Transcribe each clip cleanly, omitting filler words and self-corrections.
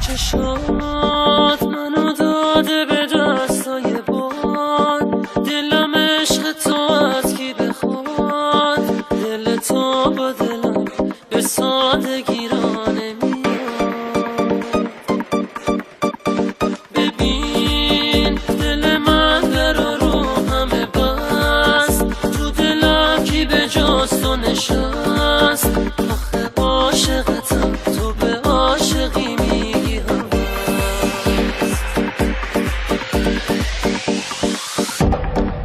چشات منو داده به دستای باد، دلم عشق تو از کی بخواد، دل تو با دلم به سادگی را نمیاد. ببین دل من در رو همه بست، تو دلم کی به جز تو نشست، آخه عاشقتم تو به عاشقی میگی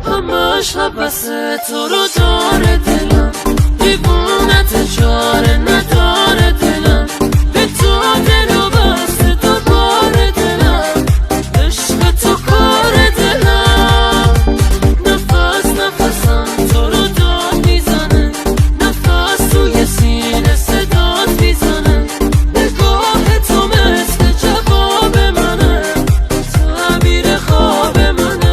همش حبسه تو رو داره دلم، دیوونت چاره نداره دلم، به تو دلو بسته دوباره دلم، عشق تو کار دلم، نفس نفسم تو رو داد میزنه، نفس توی سینه صدات میزنه، نگاه تو مثل جواب منه، تعبیر خواب منه.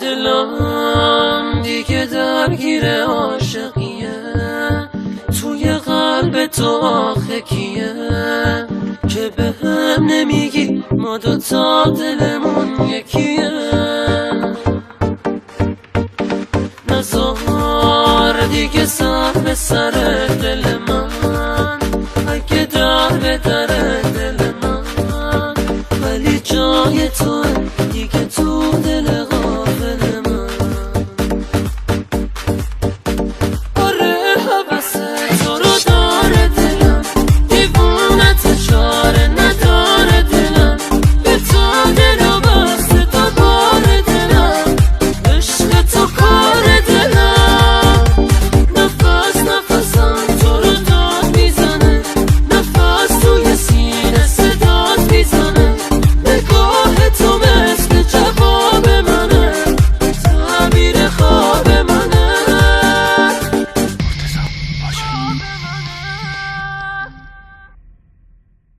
دلم دیگه درگیر عاشقیه، توی قلب تو آخه کیه که به هم نمیگی ما دوتا دلمون یکیه. نزار دیگه سر به سر دل من، اگه در به در دل من، ولی جای توه